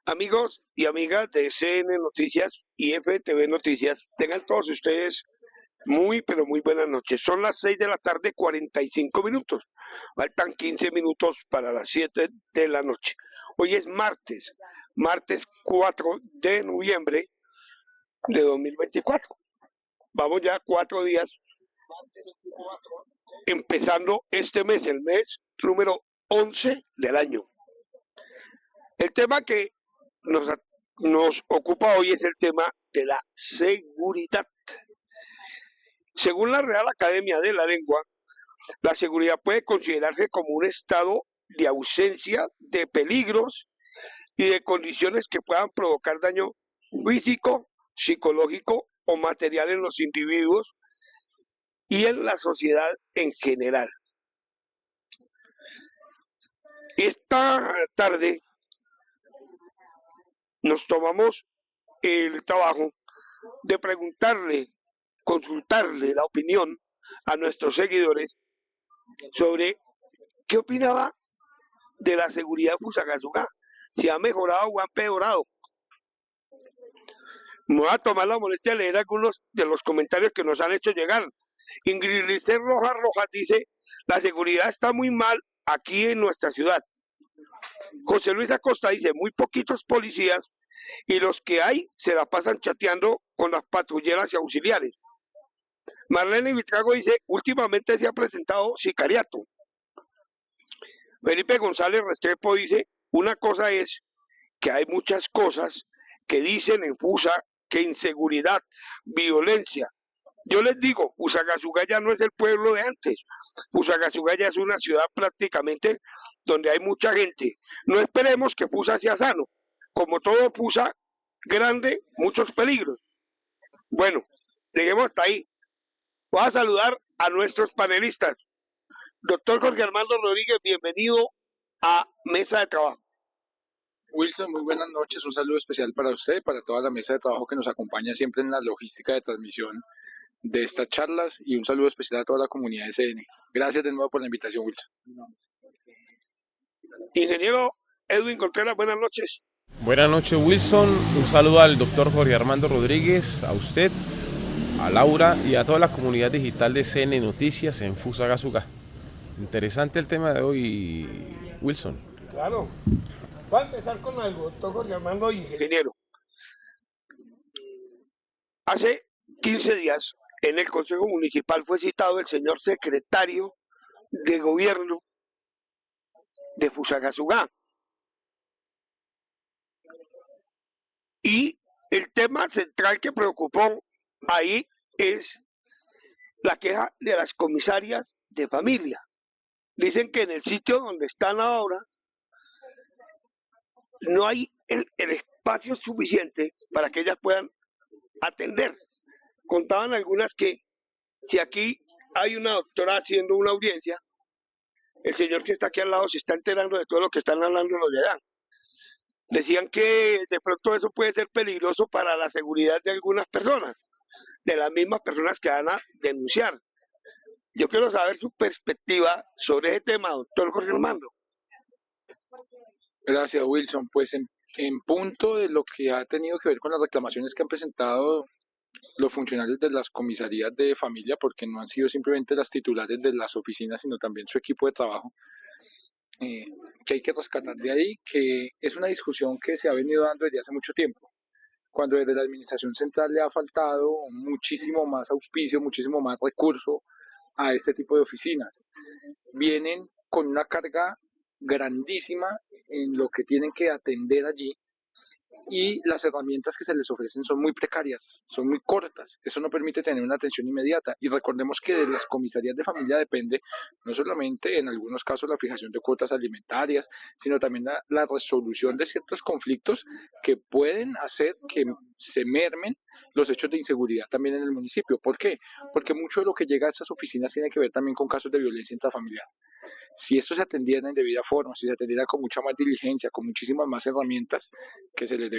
Amigos y amigas de CN Noticias y FTV Noticias, tengan todos ustedes muy, pero muy buenas noches. Son las 6 de la tarde, 45 minutos. Faltan 15 minutos para las 7 de la noche. Hoy es martes 4 de noviembre de 2024. Vamos ya 4 días empezando este mes, el mes número 11 del año. El tema que nos, nos ocupa hoy es el tema de la seguridad. Según la Real Academia de la Lengua, la seguridad puede considerarse como un estado de ausencia de peligros y de condiciones que puedan provocar daño físico, psicológico o material en los individuos y en la sociedad en general. Esta tarde nos tomamos el trabajo de consultarle la opinión a nuestros seguidores sobre qué opinaba de la seguridad de Fusagasugá, si ha mejorado o ha empeorado. Me voy a tomar la molestia de leer algunos de los comentarios que nos han hecho llegar. Ingrid Lice Rojas dice, la seguridad está muy mal aquí en nuestra ciudad. José Luis Acosta dice, muy poquitos policías y los que hay se la pasan chateando con las patrulleras y auxiliares. Marlene Vitrago dice, últimamente se ha presentado sicariato. Felipe González Restrepo dice, una cosa es que hay muchas cosas que dicen en Fusa que inseguridad, violencia. Yo les digo, Fusagasugá ya no es el pueblo de antes. Fusagasugá ya es una ciudad prácticamente donde hay mucha gente. No esperemos que Fusa sea sano. Como todo Fusa grande, muchos peligros. Bueno, lleguemos hasta ahí. Voy a saludar a nuestros panelistas. Doctor Jorge Armando Rodríguez, bienvenido a Mesa de Trabajo. Wilson, muy buenas noches, un saludo especial para usted y para toda la mesa de trabajo que nos acompaña siempre en la logística de transmisión de estas charlas y un saludo especial a toda la comunidad de CN. Gracias de nuevo por la invitación, Wilson. Ingeniero Edwin Contreras, buenas noches. Buenas noches, Wilson, un saludo al doctor Jorge Armando Rodríguez, a usted, a Laura y a toda la comunidad digital de CN Noticias en Fusagasugá. Interesante el tema de hoy, Wilson. Claro. Voy a empezar con algo, doctor Jorge Armando y ingeniero. Hace 15 días en el Consejo Municipal fue citado el señor secretario de Gobierno de Fusagasugá. Y el tema central que preocupó ahí es la queja de las comisarias de familia. Dicen que en el sitio donde están ahora no hay el espacio suficiente para que ellas puedan atender. Contaban algunas que si aquí hay una doctora haciendo una audiencia, el señor que está aquí al lado se está enterando de todo lo que están hablando los de allá. Decían que de pronto eso puede ser peligroso para la seguridad de algunas personas, de las mismas personas que van a denunciar. Yo quiero saber su perspectiva sobre ese tema, doctor Jorge Armando. Gracias, Wilson. Pues en punto de lo que ha tenido que ver con las reclamaciones que han presentado los funcionarios de las comisarías de familia, porque no han sido simplemente las titulares de las oficinas, sino también su equipo de trabajo, que hay que rescatar de ahí, que es una discusión que se ha venido dando desde hace mucho tiempo, cuando desde la administración central le ha faltado muchísimo más auspicio, muchísimo más recurso a este tipo de oficinas. Vienen con una carga grandísima en lo que tienen que atender allí y las herramientas que se les ofrecen son muy precarias, son muy cortas, eso no permite tener una atención inmediata y recordemos que de las comisarías de familia depende no solamente en algunos casos la fijación de cuotas alimentarias, sino también la resolución de ciertos conflictos que pueden hacer que se mermen los hechos de inseguridad también en el municipio. ¿Por qué? Porque mucho de lo que llega a esas oficinas tiene que ver también con casos de violencia intrafamiliar. Si esto se atendiera en debida forma, si se atendiera con mucha más diligencia, con muchísimas más herramientas que se les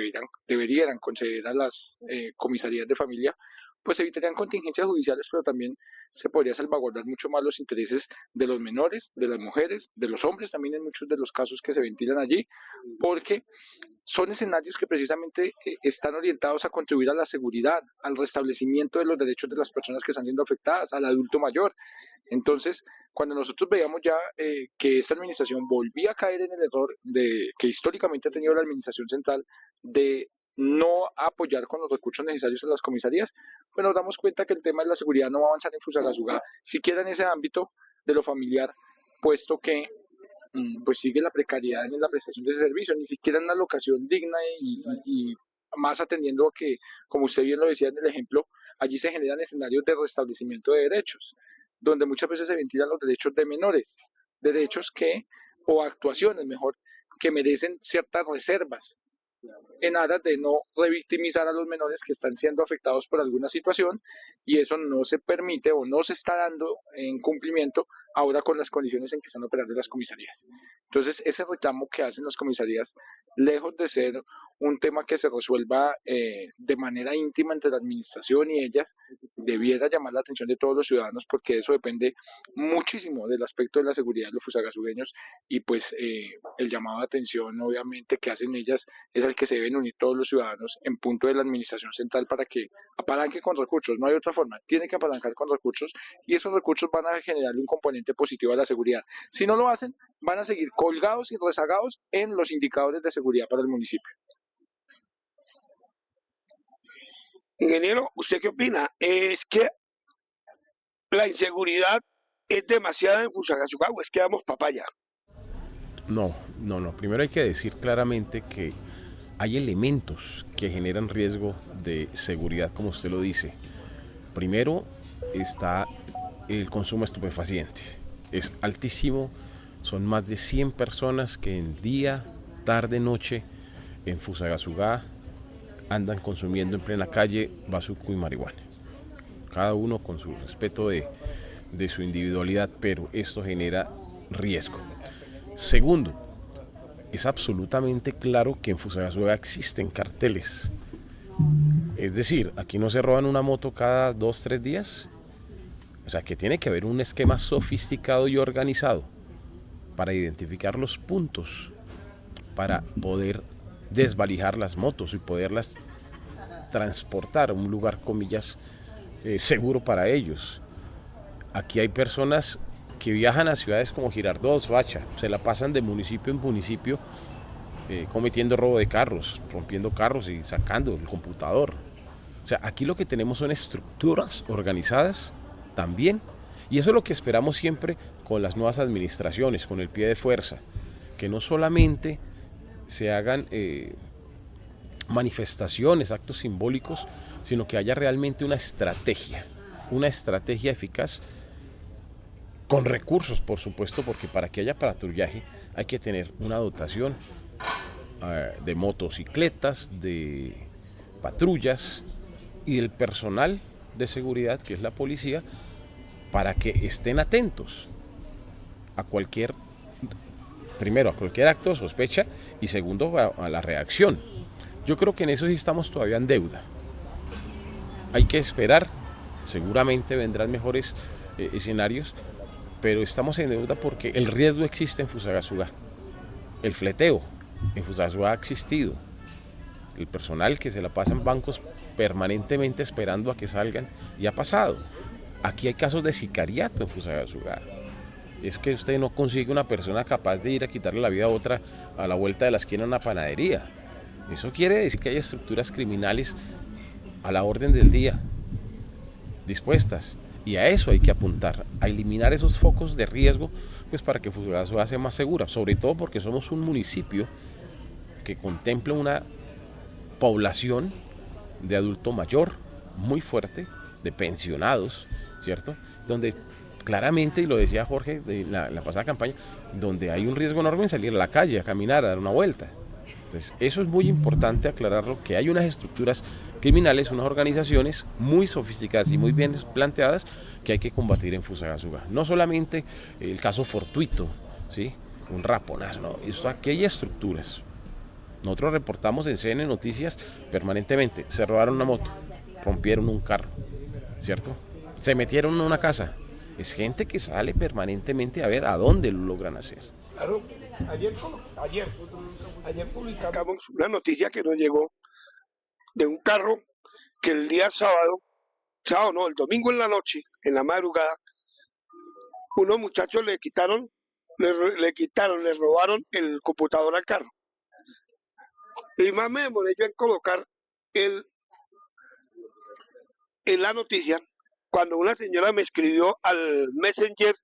deberían conceder a las comisarías de familia, pues se evitarían contingencias judiciales, pero también se podría salvaguardar mucho más los intereses de los menores, de las mujeres, de los hombres también en muchos de los casos que se ventilan allí, porque son escenarios que precisamente están orientados a contribuir a la seguridad, al restablecimiento de los derechos de las personas que están siendo afectadas, al adulto mayor. Entonces, cuando nosotros veíamos ya que esta administración volvía a caer en el error que históricamente ha tenido la administración central de no apoyar con los recursos necesarios a las comisarías, pues nos damos cuenta que el tema de la seguridad no va a avanzar en Fusagasugá, siquiera en ese ámbito de lo familiar, puesto que pues sigue la precariedad en la prestación de ese servicio, ni siquiera en una locación digna y más atendiendo a que, como usted bien lo decía en el ejemplo, allí se generan escenarios de restablecimiento de derechos, donde muchas veces se ventilan los derechos de menores, derechos o actuaciones mejor, que merecen ciertas reservas, en aras de no revictimizar a los menores que están siendo afectados por alguna situación, y eso no se permite o no se está dando en cumplimiento ahora con las condiciones en que están operando las comisarías. Entonces, ese reclamo que hacen las comisarías, lejos de ser un tema que se resuelva de manera íntima entre la administración y ellas, debiera llamar la atención de todos los ciudadanos, porque eso depende muchísimo del aspecto de la seguridad de los fusagasugueños, y pues el llamado de atención obviamente que hacen ellas es al que se deben unir todos los ciudadanos en punto de la administración central para que apalanque con recursos. No hay otra forma, tiene que apalancar con recursos, y esos recursos van a generarle un componente positivo a la seguridad. Si no lo hacen, van a seguir colgados y rezagados en los indicadores de seguridad para el municipio. Ingeniero, ¿usted qué opina? ¿Es que la inseguridad es demasiada en Fusagasugá o es que damos papaya? No. Primero hay que decir claramente que hay elementos que generan riesgo de seguridad, como usted lo dice. Primero está el consumo de estupefacientes. Es altísimo, son más de 100 personas que en día, tarde, noche en Fusagasugá andan consumiendo en plena calle bazuco y marihuana. Cada uno con su respeto de su individualidad, pero esto genera riesgo. Segundo, es absolutamente claro que en Fusagasugá existen carteles. Es decir, aquí no se roban una moto cada 2-3 días. O sea, que tiene que haber un esquema sofisticado y organizado para identificar los puntos, para poder desvalijar las motos y poderlas transportar a un lugar, comillas, seguro para ellos. Aquí hay personas que viajan a ciudades como Girardot, Soacha, se la pasan de municipio en municipio cometiendo robo de carros, rompiendo carros y sacando el computador. O sea, aquí lo que tenemos son estructuras organizadas también, y eso es lo que esperamos siempre con las nuevas administraciones, con el pie de fuerza, que no solamente se hagan manifestaciones, actos simbólicos, sino que haya realmente una estrategia eficaz, con recursos, por supuesto, porque para que haya patrullaje hay que tener una dotación de motocicletas, de patrullas y del personal de seguridad, que es la policía, para que estén atentos a cualquier acto de sospecha, y segundo, a la reacción. Yo creo que en eso sí estamos todavía en deuda. Hay que esperar, seguramente vendrán mejores escenarios, pero estamos en deuda porque el riesgo existe en Fusagasugá. El fleteo en Fusagasugá ha existido. El personal que se la pasa en bancos permanentemente esperando a que salgan, y ha pasado. Aquí hay casos de sicariato en Fusagasugá. Es que usted no consigue una persona capaz de ir a quitarle la vida a otra a la vuelta de la esquina en una panadería. Eso quiere decir que hay estructuras criminales a la orden del día, dispuestas, y a eso hay que apuntar, a eliminar esos focos de riesgo, pues para que Fusagasugá sea más segura, sobre todo porque somos un municipio que contempla una población de adulto mayor muy fuerte, de pensionados, ¿cierto? Donde claramente, y lo decía Jorge de la pasada campaña, donde hay un riesgo enorme en salir a la calle, a caminar, a dar una vuelta. Entonces, eso es muy importante aclararlo, que hay unas estructuras criminales, unas organizaciones muy sofisticadas y muy bien planteadas que hay que combatir en Fusagasugá. No solamente el caso fortuito, ¿sí? Un raponazo, no, aquí hay estructuras. Nosotros reportamos en CN Noticias permanentemente, se robaron una moto, rompieron un carro, ¿cierto? Se metieron en una casa. Es gente que sale permanentemente a ver a dónde lo logran hacer. Claro, ayer publicamos una noticia que nos llegó de un carro que el día sábado no, el domingo en la noche, en la madrugada, unos muchachos le robaron el computador al carro. Y más me demoré yo en colocar el, en la noticia cuando una señora me escribió al Messenger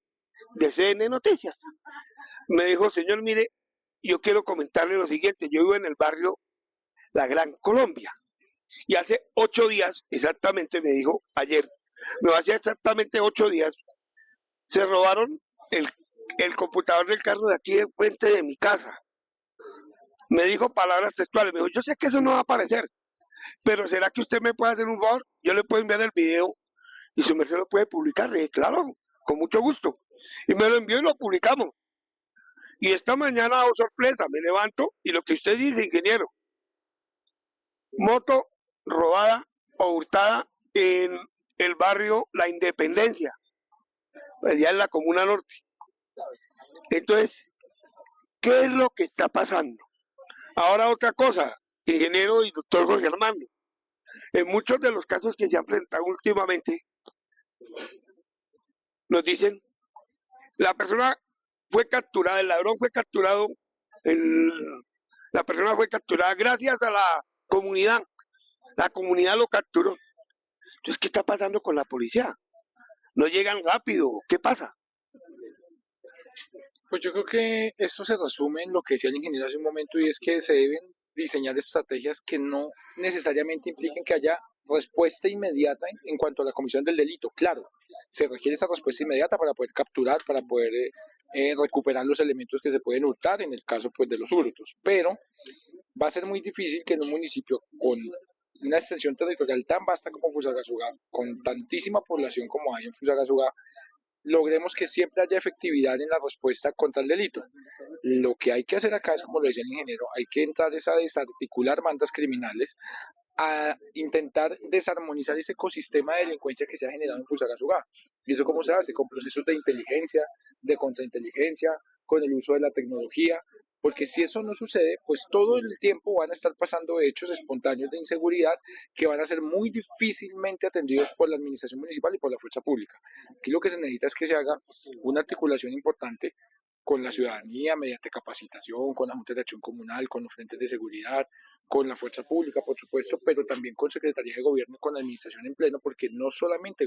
de CN Noticias. Me dijo, señor, mire, yo quiero comentarle lo siguiente, yo vivo en el barrio La Gran Colombia. Y hace 8 días, exactamente, me dijo ayer, no, hace exactamente 8 días, se robaron el computador del carro de aquí de frente de mi casa. Me dijo palabras textuales, me dijo, yo sé que eso no va a aparecer, pero ¿será que usted me puede hacer un favor? Yo le puedo enviar el video y su merced lo puede publicar. Le dije, claro, con mucho gusto. Y me lo envió y lo publicamos. Y esta mañana, oh sorpresa, me levanto y lo que usted dice, ingeniero, moto robada o hurtada en el barrio La Independencia, allá en la Comuna Norte. Entonces, ¿qué es lo que está pasando? Ahora otra cosa, ingeniero y doctor Jorge Armando. En muchos de los casos que se han presentado últimamente, nos dicen, la persona fue capturada, el ladrón fue capturado, la persona fue capturada gracias a la comunidad lo capturó. Entonces, ¿qué está pasando con la policía? ¿No llegan rápido? ¿Qué pasa? Pues yo creo que esto se resume en lo que decía el ingeniero hace un momento, y es que se deben diseñar estrategias que no necesariamente impliquen que haya respuesta inmediata en cuanto a la comisión del delito. Claro, se requiere esa respuesta inmediata para poder capturar, para poder recuperar los elementos que se pueden hurtar en el caso pues de los hurtos, pero va a ser muy difícil que en un municipio con una extensión territorial tan vasta como Fusagasugá, con tantísima población como hay en Fusagasugá, logremos que siempre haya efectividad en la respuesta contra el delito. Lo que hay que hacer acá es, como lo decía el ingeniero, hay que entrar a desarticular bandas criminales, a intentar desarmonizar ese ecosistema de delincuencia que se ha generado en Fusagasugá. ¿Y eso cómo se hace? Con procesos de inteligencia, de contrainteligencia, con el uso de la tecnología, porque si eso no sucede, pues todo el tiempo van a estar pasando hechos espontáneos de inseguridad que van a ser muy difícilmente atendidos por la administración municipal y por la fuerza pública. Aquí lo que se necesita es que se haga una articulación importante con la ciudadanía mediante capacitación, con la Junta de Acción Comunal, con los frentes de seguridad, con la fuerza pública, por supuesto, pero también con Secretaría de Gobierno y con la administración en pleno, porque no solamente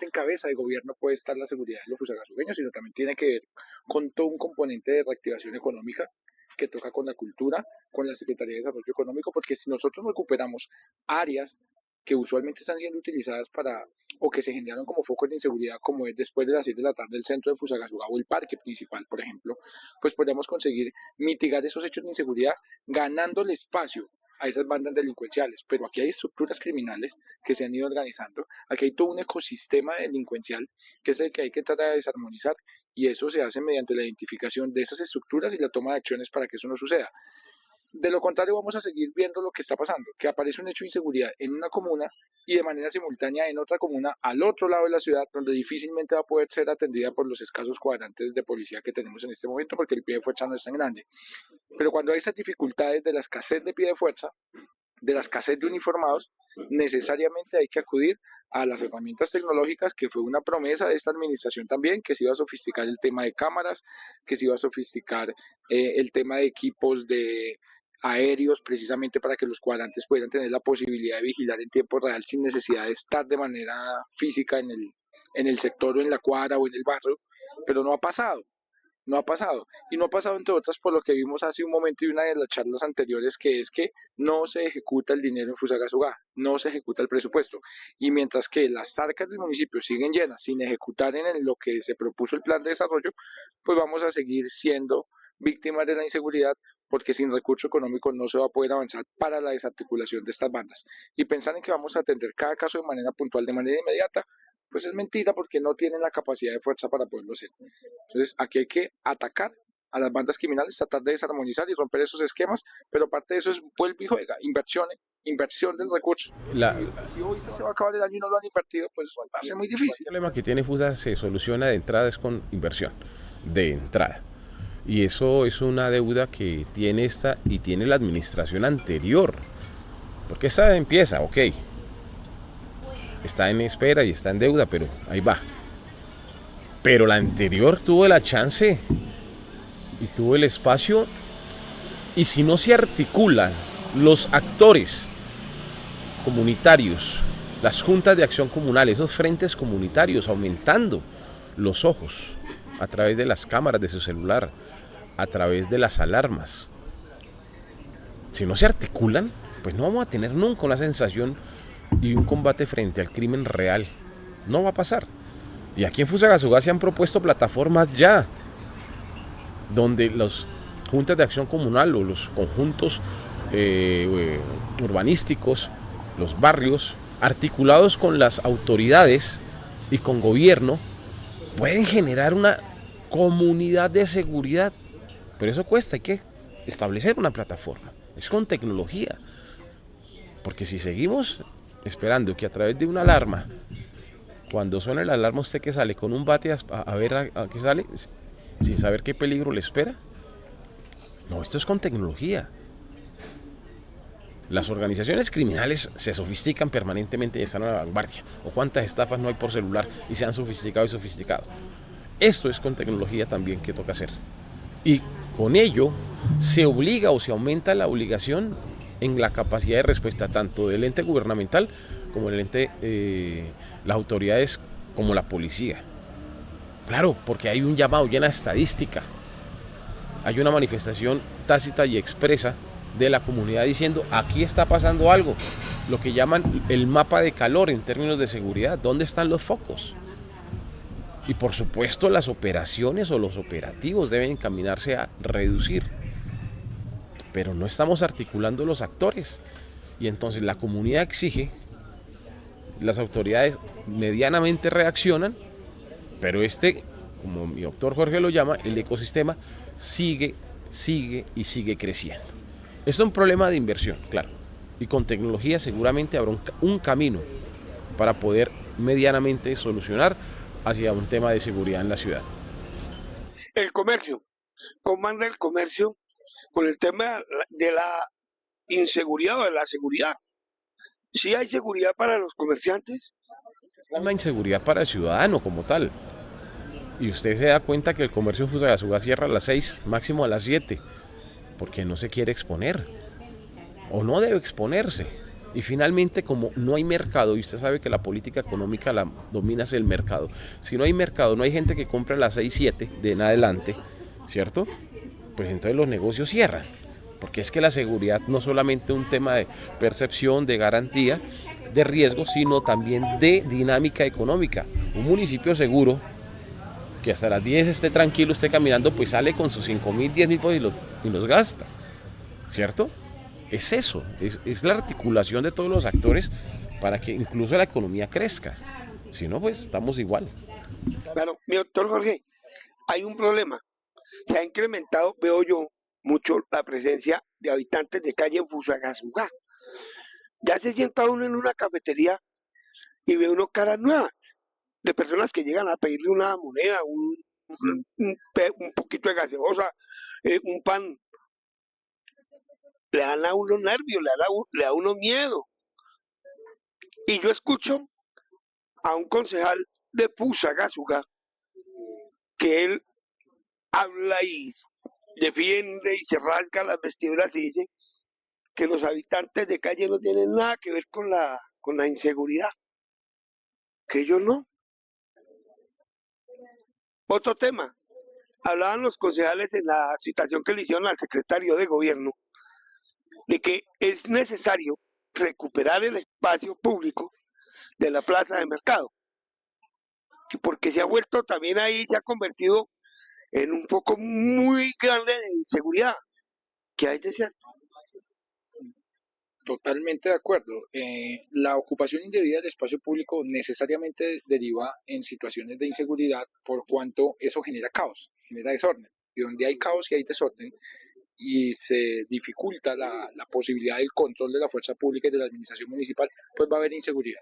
en cabeza de gobierno puede estar la seguridad de los fusagasueños, sino también tiene que ver con todo un componente de reactivación económica que toca con la cultura, con la Secretaría de Desarrollo Económico, porque si nosotros recuperamos áreas que usualmente están siendo utilizadas o que se generaron como focos de inseguridad, como es después de las 6 de la tarde el centro de Fusagasugá o el parque principal, por ejemplo, pues podríamos conseguir mitigar esos hechos de inseguridad ganándole espacio a esas bandas delincuenciales. Pero aquí hay estructuras criminales que se han ido organizando, aquí hay todo un ecosistema delincuencial que es el que hay que tratar de desarmonizar, y eso se hace mediante la identificación de esas estructuras y la toma de acciones para que eso no suceda. De lo contrario, vamos a seguir viendo lo que está pasando, que aparece un hecho de inseguridad en una comuna y de manera simultánea en otra comuna al otro lado de la ciudad, donde difícilmente va a poder ser atendida por los escasos cuadrantes de policía que tenemos en este momento, porque el pie de fuerza no es tan grande. Pero cuando hay esas dificultades de la escasez de pie de fuerza, de la escasez de uniformados, necesariamente hay que acudir a las herramientas tecnológicas, que fue una promesa de esta administración también, que se iba a sofisticar el tema de cámaras, que se iba a sofisticar el tema de equipos de aéreos, precisamente para que los cuadrantes pudieran tener la posibilidad de vigilar en tiempo real sin necesidad de estar de manera física en el sector o en la cuadra o en el barrio, pero no ha pasado. No ha pasado, y no ha pasado entre otras por lo que vimos hace un momento y una de las charlas anteriores, que es que no se ejecuta el dinero en Fusagasugá, no se ejecuta el presupuesto, y mientras que las arcas del municipio siguen llenas sin ejecutar en lo que se propuso el plan de desarrollo, pues vamos a seguir siendo víctimas de la inseguridad, porque sin recurso económico no se va a poder avanzar para la desarticulación de estas bandas. Y pensar en que vamos a atender cada caso de manera puntual, de manera inmediata, pues es mentira, porque no tienen la capacidad de fuerza para poderlo hacer. Entonces aquí hay que atacar a las bandas criminales, tratar de desarmonizar y romper esos esquemas, pero parte de eso es vuelve y juega, inversión del recurso. La, Si hoy se va a acabar el año y no lo han invertido, pues va a ser muy difícil. el problema que tiene FUSA se soluciona de entrada es con inversión, de entrada. Y eso es una deuda que tiene esta y tiene la administración anterior. Porque esta empieza, ok, está en espera y está en deuda, pero ahí va. Pero la anterior tuvo la chance y tuvo el espacio, y si no se articulan los actores comunitarios, las juntas de acción comunal, esos frentes comunitarios, aumentando los ojos a través de las cámaras de su celular, a través de las alarmas, si no se articulan, pues no vamos a tener nunca una sensación y un combate frente al crimen real. No va a pasar. Y aquí en Fusagasugá se han propuesto plataformas ya, donde las juntas de acción comunal o los conjuntos urbanísticos, los barrios, articulados con las autoridades y con gobierno, pueden generar una comunidad de seguridad. Pero eso cuesta, hay que establecer una plataforma. Es con tecnología. Porque si seguimos esperando que a través de una alarma, cuando suena la alarma, usted que sale con un bate a ver a qué sale, sin saber qué peligro le espera. No, esto es con tecnología. Las organizaciones criminales se sofistican permanentemente y están a la vanguardia. O cuántas estafas no hay por celular y se han sofisticado y sofisticado. Esto es con tecnología también que toca hacer. Y con ello se obliga o se aumenta la obligación en la capacidad de respuesta tanto del ente gubernamental como del ente, las autoridades como la policía. Claro, porque hay un llamado llena de estadística. Hay una manifestación tácita y expresa de la comunidad diciendo aquí está pasando algo, lo que llaman el mapa de calor en términos de seguridad, ¿dónde están los focos? Y por supuesto las operaciones o los operativos deben encaminarse a reducir, pero no estamos articulando los actores y entonces la comunidad exige, las autoridades medianamente reaccionan, pero como mi doctor Jorge lo llama, el ecosistema sigue creciendo. Es un problema de inversión, claro, y con tecnología seguramente habrá un camino para poder medianamente solucionar hacia un tema de seguridad en la ciudad. El comercio, ¿cómo anda el comercio con el tema de la inseguridad o de la seguridad? ¿Sí hay seguridad para los comerciantes? Hay una inseguridad para el ciudadano como tal. Y usted se da cuenta que el comercio en Fusagasugá cierra a las 6, máximo a las 7, porque no se quiere exponer, o no debe exponerse. Y finalmente, como no hay mercado, y usted sabe que la política económica la domina el mercado, si no hay mercado, no hay gente que compre a las 6, 7 de en adelante, ¿cierto? Pues entonces los negocios cierran, porque es que la seguridad no solamente un tema de percepción, de garantía, de riesgo, sino también de dinámica económica. Un municipio seguro, que hasta las 10 esté tranquilo, esté caminando, pues sale con sus 5.000, 10.000 pesos y los gasta, ¿cierto? Es eso, es la articulación de todos los actores para que incluso la economía crezca. Si no, pues estamos igual. Claro, mi doctor Jorge, hay un problema. Se ha incrementado, veo yo, mucho la presencia de habitantes de calle en Fusagasugá. Ya se sienta uno en una cafetería y ve uno caras nuevas de personas que llegan a pedirle una moneda, un poquito de gaseosa, un pan. Le dan a uno nervios, le da uno miedo. Y yo escucho a un concejal de Fusagasugá que él habla y defiende y se rasga las vestiduras y dice que los habitantes de calle no tienen nada que ver con la inseguridad, que ellos no. Otro tema, hablaban los concejales en la citación que le hicieron al secretario de gobierno de que es necesario recuperar el espacio público de la plaza de mercado, porque se ha vuelto también ahí, se ha convertido en un foco muy grande de inseguridad que hay de cierto. Totalmente de acuerdo. La ocupación indebida del espacio público necesariamente deriva en situaciones de inseguridad por cuanto eso genera caos, genera desorden. y donde hay caos y hay desorden y se dificulta la posibilidad del control de la fuerza pública y de la administración municipal, pues va a haber inseguridad.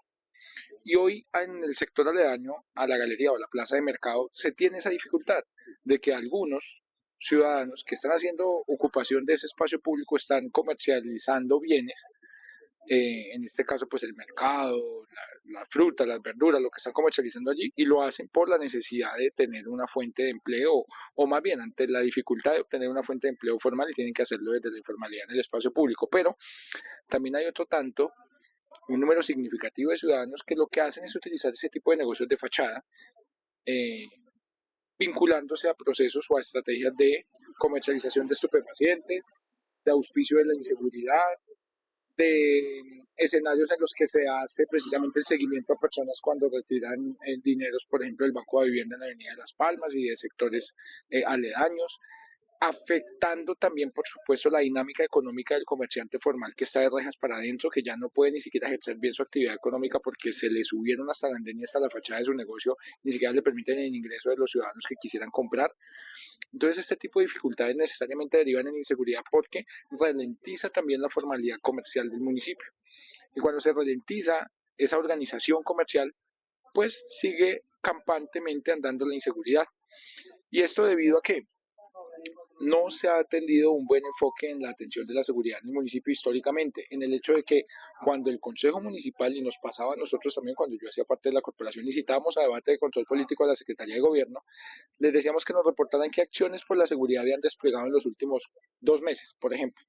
Y hoy en el sector aledaño a la galería o la plaza de mercado se tiene esa dificultad de que algunos ciudadanos que están haciendo ocupación de ese espacio público están comercializando bienes, en este caso pues el mercado, la fruta, las verduras, lo que están comercializando allí, y lo hacen por la necesidad de tener una fuente de empleo, o más bien ante la dificultad de obtener una fuente de empleo formal y tienen que hacerlo desde la informalidad en el espacio público. Pero también hay otro tanto, un número significativo de ciudadanos que lo que hacen es utilizar ese tipo de negocios de fachada, eh, vinculándose a procesos o a estrategias de comercialización de estupefacientes, de auspicio de la inseguridad, de escenarios en los que se hace precisamente el seguimiento a personas cuando retiran dineros, por ejemplo, del Banco de Vivienda en la Avenida de Las Palmas y de sectores aledaños, afectando también, por supuesto, la dinámica económica del comerciante formal que está de rejas para adentro, que ya no puede ni siquiera ejercer bien su actividad económica porque se le subieron hasta la andén y hasta la fachada de su negocio, ni siquiera le permiten el ingreso de los ciudadanos que quisieran comprar. Entonces, este tipo de dificultades necesariamente derivan en inseguridad porque ralentiza también la formalidad comercial del municipio. Y cuando se ralentiza esa organización comercial, pues sigue campantemente andando la inseguridad. Y esto debido a que no se ha atendido un buen enfoque en la atención de la seguridad en el municipio históricamente, en el hecho de que cuando el Consejo Municipal, y nos pasaba a nosotros también cuando yo hacía parte de la corporación y citábamos a debate de control político a la Secretaría de Gobierno, les decíamos que nos reportaran qué acciones por la seguridad habían desplegado en los últimos 2 meses, por ejemplo,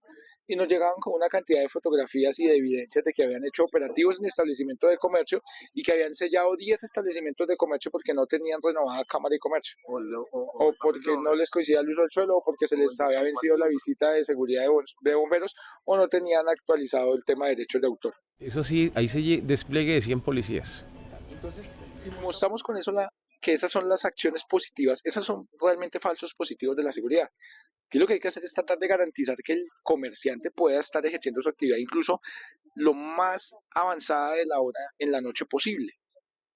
y nos llegaban con una cantidad de fotografías y de evidencias de que habían hecho operativos en establecimientos de comercio y que habían sellado 10 establecimientos de comercio porque no tenían renovada cámara de comercio, o porque no les coincidía el uso del suelo, o porque se les había vencido la visita de seguridad de bomberos, o no tenían actualizado el tema de derechos de autor. Eso sí, ahí se despliegue de 100 policías. Entonces, si mostramos con eso que esas son las acciones positivas, esas son realmente falsos positivos de la seguridad. Aquí lo que hay que hacer es tratar de garantizar que el comerciante pueda estar ejerciendo su actividad incluso lo más avanzada de la hora en la noche posible,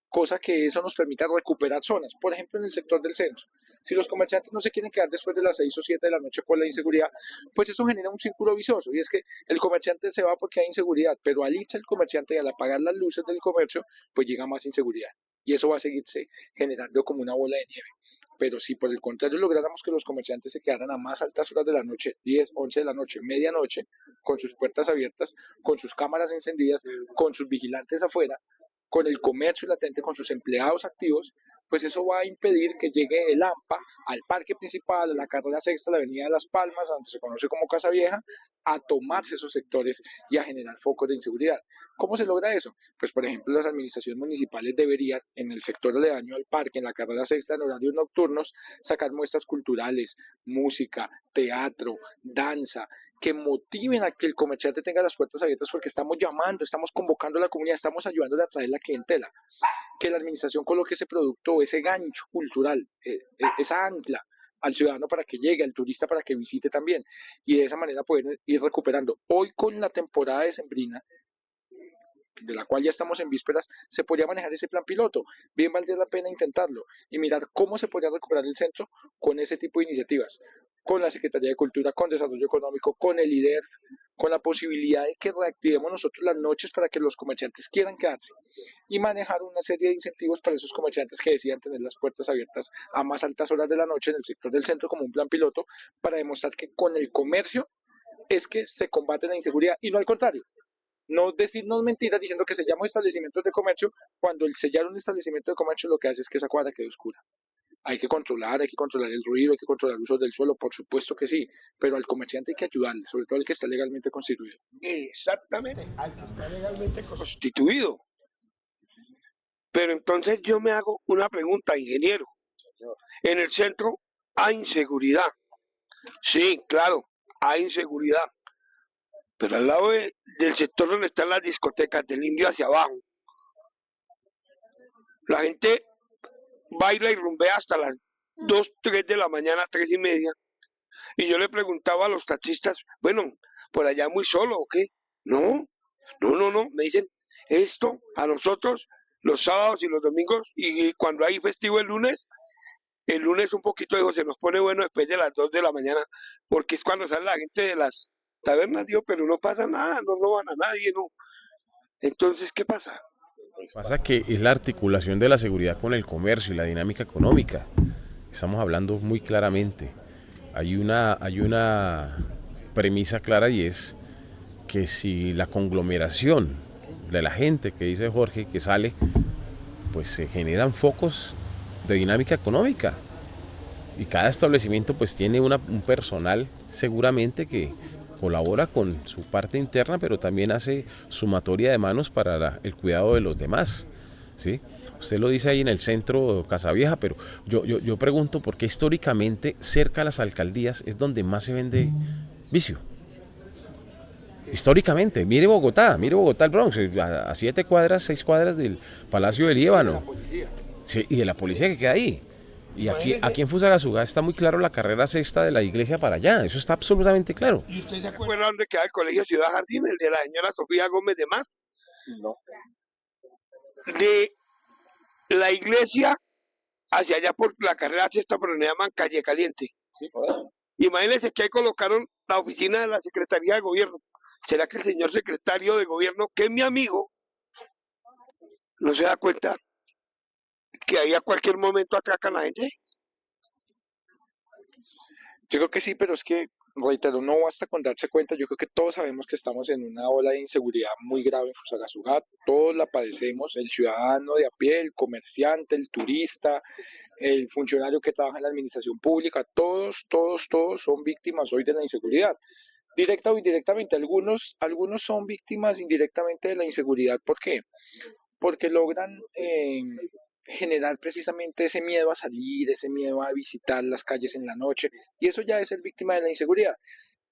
cosa que eso nos permita recuperar zonas, por ejemplo en el sector del centro. Si los comerciantes no se quieren quedar después de las 6 o 7 de la noche por la inseguridad, pues eso genera un círculo vicioso, y es que el comerciante se va porque hay inseguridad, pero al irse el comerciante y al apagar las luces del comercio, pues llega más inseguridad, y eso va a seguirse generando como una bola de nieve. Pero si por el contrario lográramos que los comerciantes se quedaran a más altas horas de la noche, 10, 11 de la noche, medianoche, con sus puertas abiertas, con sus cámaras encendidas, con sus vigilantes afuera, con el comercio latente, con sus empleados activos, pues eso va a impedir que llegue el AMPA al parque principal, a la carrera sexta, a la avenida de Las Palmas, donde se conoce como Casa Vieja, a tomarse esos sectores y a generar focos de inseguridad. ¿Cómo se logra eso? Pues por ejemplo las administraciones municipales deberían, en el sector aledaño al parque, en la carrera sexta, en horarios nocturnos, sacar muestras culturales, música, teatro, danza, que motiven a que el comerciante tenga las puertas abiertas, porque estamos llamando, estamos convocando a la comunidad, estamos ayudando a atraer la clientela. Que la administración coloque ese producto, ese gancho cultural, esa ancla al ciudadano para que llegue, al turista para que visite también, y de esa manera poder ir recuperando. Hoy con la temporada decembrina, de la cual ya estamos en vísperas, se podría manejar ese plan piloto. Bien valdría la pena intentarlo y mirar cómo se podría recuperar el centro con ese tipo de iniciativas, con la Secretaría de Cultura, con Desarrollo Económico, con el IDEF, con la posibilidad de que reactivemos nosotros las noches para que los comerciantes quieran quedarse y manejar una serie de incentivos para esos comerciantes que decidan tener las puertas abiertas a más altas horas de la noche en el sector del centro como un plan piloto, para demostrar que con el comercio es que se combate la inseguridad y no al contrario. No decirnos mentiras diciendo que sellamos establecimientos de comercio, cuando el sellar un establecimiento de comercio lo que hace es que esa cuadra quede oscura. Hay que controlar el ruido, hay que controlar el uso del suelo, por supuesto que sí, pero al comerciante hay que ayudarle, sobre todo al que está legalmente constituido. Exactamente, al que está legalmente constituido. Pero entonces yo me hago una pregunta, ingeniero. En el centro hay inseguridad. Sí, claro, hay inseguridad. Pero al lado del sector donde están las discotecas, del Indio hacia abajo, la gente baila y rumbea hasta las 2, 3 de la mañana, 3 y media. Y yo le preguntaba a los taxistas, bueno, ¿por allá muy solo o qué? No, me dicen, esto a nosotros los sábados y los domingos y cuando hay festivo el lunes, El lunes un poquito dijo, se nos pone bueno después de las 2 de la mañana, porque es cuando sale la gente de las tabernas, digo, pero no pasa nada, no roban a nadie, no. Entonces, ¿qué pasa? Pasa que es la articulación de la seguridad con el comercio y la dinámica económica. Estamos hablando muy claramente. Hay una premisa clara y es que si la conglomeración de la gente que dice Jorge que sale, pues se generan focos de dinámica económica. Y cada establecimiento pues tiene un personal seguramente que colabora con su parte interna, pero también hace sumatoria de manos para el cuidado de los demás, ¿sí? Usted lo dice ahí en el centro Casavieja, pero yo pregunto por qué históricamente cerca a las alcaldías es donde más se vende vicio. Históricamente, mire Bogotá, el Bronx, a 7 cuadras, 6 cuadras del Palacio del Líbano. Sí, y de la policía que queda ahí. Y aquí en Fusagasugá está muy claro la carrera sexta de la iglesia para allá. Eso está absolutamente claro. ¿Y usted se acuerda dónde queda el colegio Ciudad Jardín, el de la señora Sofía Gómez de Más? No. De la iglesia hacia allá por la carrera sexta, pero le llaman Calle Caliente. Sí. Imagínense que ahí colocaron la oficina de la Secretaría de Gobierno. ¿Será que el señor secretario de Gobierno, que es mi amigo, no se da cuenta que ahí a cualquier momento atracan a la gente? Yo creo que sí, pero es que, reitero, no basta con darse cuenta. Yo creo que todos sabemos que estamos en una ola de inseguridad muy grave en Fusagasugá. Todos la padecemos, el ciudadano de a pie, el comerciante, el turista, el funcionario que trabaja en la administración pública. Todos son víctimas hoy de la inseguridad. Directa o indirectamente, algunos son víctimas indirectamente de la inseguridad. ¿Por qué? Porque logran generar precisamente ese miedo a salir, ese miedo a visitar las calles en la noche, y eso ya es ser víctima de la inseguridad.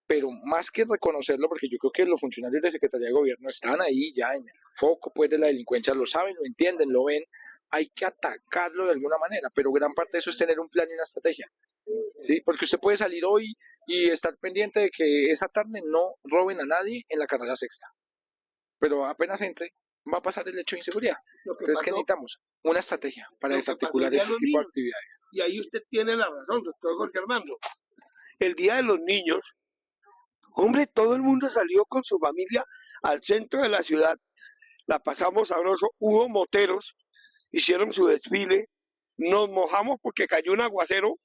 Pero más que reconocerlo, porque yo creo que los funcionarios de Secretaría de Gobierno están ahí ya en el foco pues de la delincuencia, lo saben, lo entienden, lo ven, hay que atacarlo de alguna manera, pero gran parte de eso es tener un plan y una estrategia. ¿Sí? Porque usted puede salir hoy y estar pendiente de que esa tarde no roben a nadie en la carrera sexta, pero apenas entre va a pasar el hecho de inseguridad. Entonces, ¿qué necesitamos? Una estrategia para desarticular ese tipo de actividades. Y ahí usted tiene la razón, doctor Jorge Armando. El Día de los Niños, hombre, todo el mundo salió con su familia al centro de la ciudad, la pasamos sabroso, hubo moteros, hicieron su desfile, nos mojamos porque cayó un aguacero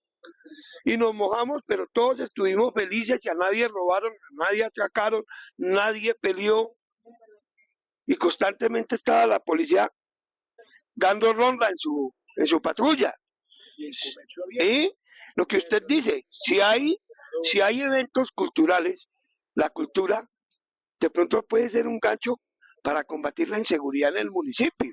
y nos mojamos, pero todos estuvimos felices y a nadie robaron, a nadie atracaron, nadie peleó y constantemente estaba la policía dando ronda en su patrulla. Y lo que usted dice, si hay eventos culturales, la cultura de pronto puede ser un gancho para combatir la inseguridad en el municipio.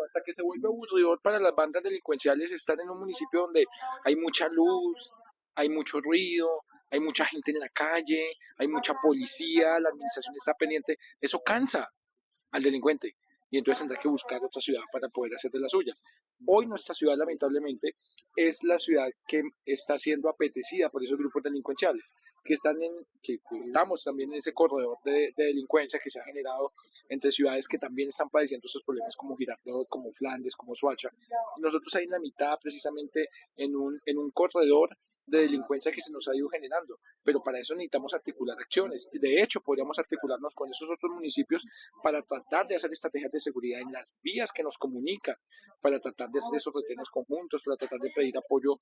Hasta que se vuelve aburridor para las bandas delincuenciales estar en un municipio donde hay mucha luz, hay mucho ruido, hay mucha gente en la calle, hay mucha policía, la administración está pendiente. Eso cansa al delincuente y entonces tendrá que buscar otra ciudad para poder hacer de las suyas. Hoy nuestra ciudad, lamentablemente, es la ciudad que está siendo apetecida por esos grupos delincuenciales, que estamos también en ese corredor de delincuencia que se ha generado entre ciudades que también están padeciendo estos problemas como Girardot, como Flandes, como Soacha. Y nosotros ahí en la mitad, precisamente en un corredor de delincuencia que se nos ha ido generando, pero para eso necesitamos articular acciones. De hecho, podríamos articularnos con esos otros municipios para tratar de hacer estrategias de seguridad en las vías que nos comunican, para tratar de hacer esos retenes conjuntos, para tratar de pedir apoyo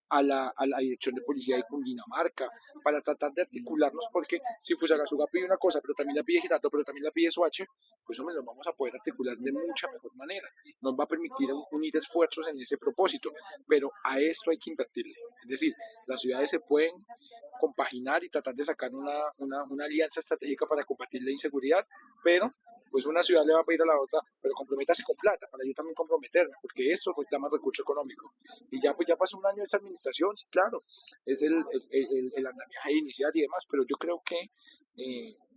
a la Dirección de Policía de Cundinamarca, para tratar de articularnos, porque si Fusagasugá pide una cosa, pero también la pide Girardot, pero también la pide Soacha, pues hombre, nos vamos a poder articular de mucha mejor manera. Nos va a permitir unir esfuerzos en ese propósito, pero a esto hay que invertirle. Es decir, las ciudades se pueden compaginar y tratar de sacar una alianza estratégica para combatir la inseguridad, pero pues una ciudad le va a pedir a la otra, pero comprométase con plata, para yo también comprometerme, porque esto reclama recurso económico. Y ya pues ya pasó un año de esta administración, sí, claro, es el andamiaje inicial y demás, pero yo creo que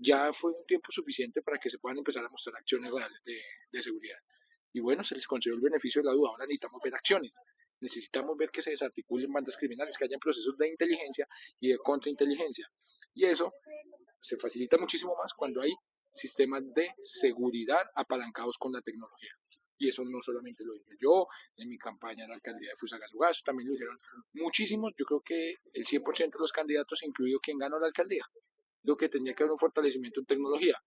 ya fue un tiempo suficiente para que se puedan empezar a mostrar acciones reales de seguridad. Y bueno, se les concedió el beneficio de la duda, ahora necesitamos ver acciones. Necesitamos ver que se desarticulen bandas criminales, que hayan procesos de inteligencia y de contrainteligencia. Y eso se facilita muchísimo más cuando hay sistemas de seguridad apalancados con la tecnología. y eso no solamente lo dije yo, en mi campaña en la alcaldía de Fusagasugá, eso también lo dijeron muchísimos, yo creo que el 100% de los candidatos, incluido quien ganó la alcaldía, lo que tenía que haber un fortalecimiento en tecnología.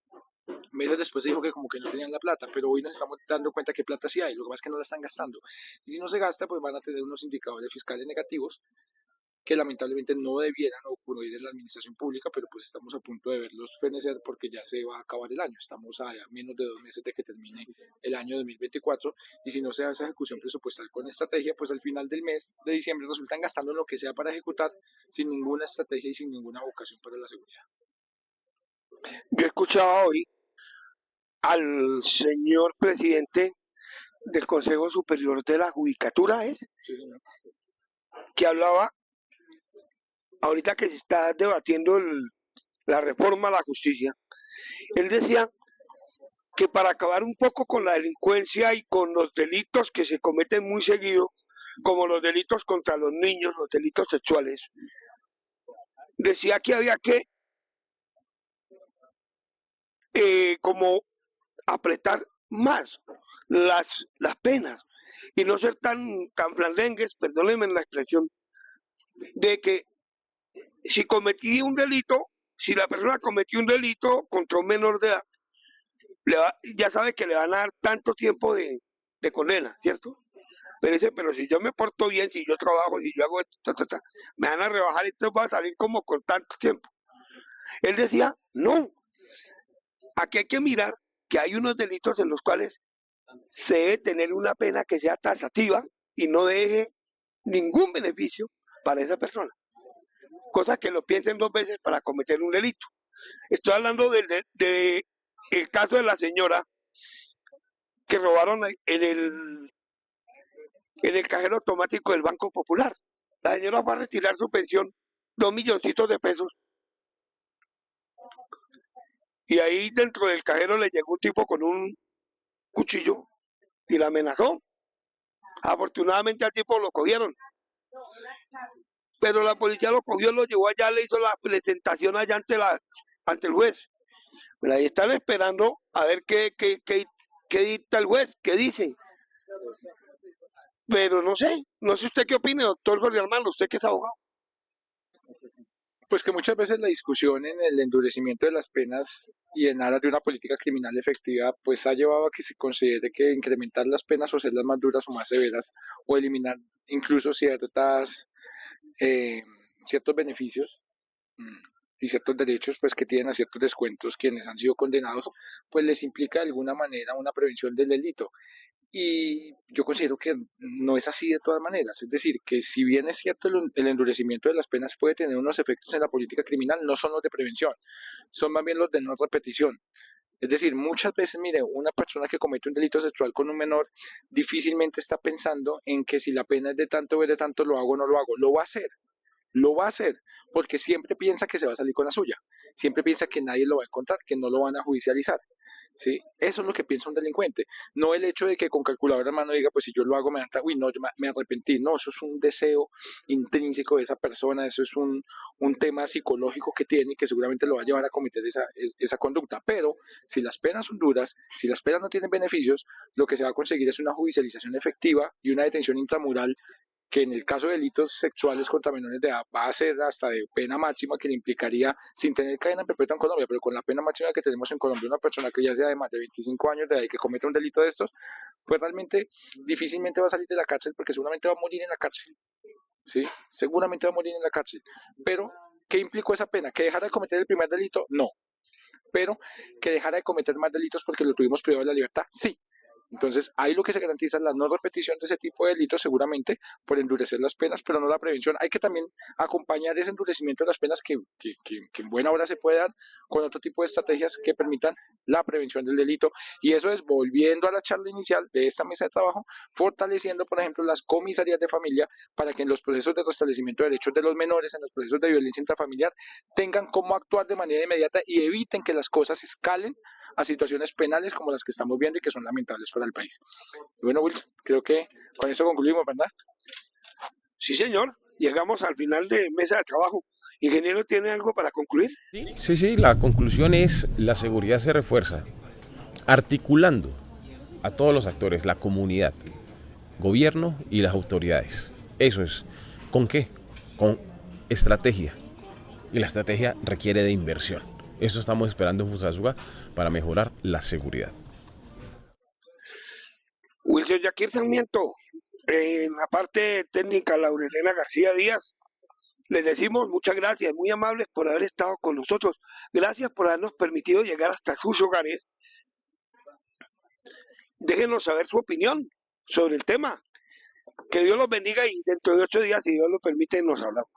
Meses después se dijo que como que no tenían la plata, pero hoy nos estamos dando cuenta que plata sí hay, lo que pasa es que no la están gastando. Y si no se gasta, pues van a tener unos indicadores fiscales negativos que lamentablemente no debieran ocurrir en la administración pública, pero pues estamos a punto de verlos fenecer porque ya se va a acabar el año. Estamos a menos de 2 meses de que termine el año 2024 y si no se hace ejecución presupuestal con estrategia, pues al final del mes de diciembre resultan gastando lo que sea para ejecutar sin ninguna estrategia y sin ninguna vocación para la seguridad. Yo escuchaba hoy al señor presidente del Consejo Superior de la Judicatura, Sí, señor. que hablaba, ahorita que se está debatiendo la reforma a la justicia, él decía que para acabar un poco con la delincuencia y con los delitos que se cometen muy seguido, como los delitos contra los niños, los delitos sexuales, decía que había que como apretar más las penas y no ser tan blandengues, perdónenme la expresión, de que si cometí un delito, si la persona cometió un delito contra un menor de edad, ya sabe que le van a dar tanto tiempo de condena, ¿cierto? Pero dice, pero si yo me porto bien, si yo trabajo, si yo hago esto, me van a rebajar y entonces va a salir como con tanto tiempo. Él decía, no, aquí hay que mirar que hay unos delitos en los cuales se debe tener una pena que sea tasativa y no deje ningún beneficio para esa persona. Cosa que lo piensen 2 veces para cometer un delito. Estoy hablando del caso de la señora que robaron en el cajero automático del Banco Popular. La señora va a retirar su pensión, 2 milloncitos de pesos. Y ahí dentro del cajero le llegó un tipo con un cuchillo y la amenazó. Afortunadamente al tipo lo cogieron. Pero la policía lo cogió, lo llevó allá, le hizo la presentación allá ante el juez. Pero ahí están esperando a ver qué dicta el juez, qué dice. Pero no sé usted qué opina, doctor Jorge Armando, usted que es abogado. Pues que muchas veces la discusión en el endurecimiento de las penas y en aras de una política criminal efectiva, pues ha llevado a que se considere que incrementar las penas o hacerlas más duras o más severas, o eliminar incluso ciertos beneficios y ciertos derechos pues que tienen a ciertos descuentos quienes han sido condenados, pues les implica de alguna manera una prevención del delito. Y yo considero que no es así de todas maneras. Es decir, que si bien es cierto el endurecimiento de las penas puede tener unos efectos en la política criminal, no son los de prevención, son más bien los de no repetición. Es decir, muchas veces, mire, una persona que comete un delito sexual con un menor difícilmente está pensando en que si la pena es de tanto o es de tanto, lo hago o no lo hago. Lo va a hacer, porque siempre piensa que se va a salir con la suya, siempre piensa que nadie lo va a encontrar, que no lo van a judicializar. ¿Sí? Eso es lo que piensa un delincuente, no el hecho de que con calculadora en mano diga, pues si yo lo hago uy, no, yo me arrepentí. No, eso es un deseo intrínseco de esa persona, eso es un tema psicológico que tiene y que seguramente lo va a llevar a cometer esa conducta. Pero si las penas son duras, si las penas no tienen beneficios, lo que se va a conseguir es una judicialización efectiva y una detención intramural que en el caso de delitos sexuales contra menores de edad va a ser hasta de pena máxima, que le implicaría, sin tener cadena perpetua en Colombia, pero con la pena máxima que tenemos en Colombia, una persona que ya sea de más de 25 años de edad y que cometa un delito de estos, pues realmente difícilmente va a salir de la cárcel porque seguramente va a morir en la cárcel. ¿Sí? Seguramente va a morir en la cárcel. Pero, ¿qué implicó esa pena? ¿Que dejara de cometer el primer delito? No. Pero, ¿que dejara de cometer más delitos porque lo tuvimos privado de la libertad? Sí. Entonces, ahí lo que se garantiza es la no repetición de ese tipo de delitos, seguramente por endurecer las penas, pero no la prevención. Hay que también acompañar ese endurecimiento de las penas que en buena hora se puede dar con otro tipo de estrategias que permitan la prevención del delito. Y eso es, volviendo a la charla inicial de esta mesa de trabajo, fortaleciendo, por ejemplo, las comisarías de familia para que en los procesos de restablecimiento de derechos de los menores, en los procesos de violencia intrafamiliar, tengan cómo actuar de manera inmediata y eviten que las cosas escalen a situaciones penales como las que estamos viendo y que son lamentables para el país. Bueno, Wilson, creo que con eso concluimos, ¿verdad? Sí, señor. Llegamos al final de mesa de trabajo. Ingeniero, ¿tiene algo para concluir? Sí, la conclusión es la seguridad se refuerza articulando a todos los actores, la comunidad, gobierno y las autoridades. Eso es. ¿Con qué? Con estrategia. Y la estrategia requiere de inversión. Eso estamos esperando en Fusagasugá para mejorar la seguridad. Wilson Yaquir Sarmiento, en la parte técnica, Laurelena García Díaz, les decimos muchas gracias, muy amables por haber estado con nosotros. Gracias por habernos permitido llegar hasta sus hogares. Déjenos saber su opinión sobre el tema. Que Dios los bendiga y dentro de 8 días, si Dios lo permite, nos hablamos.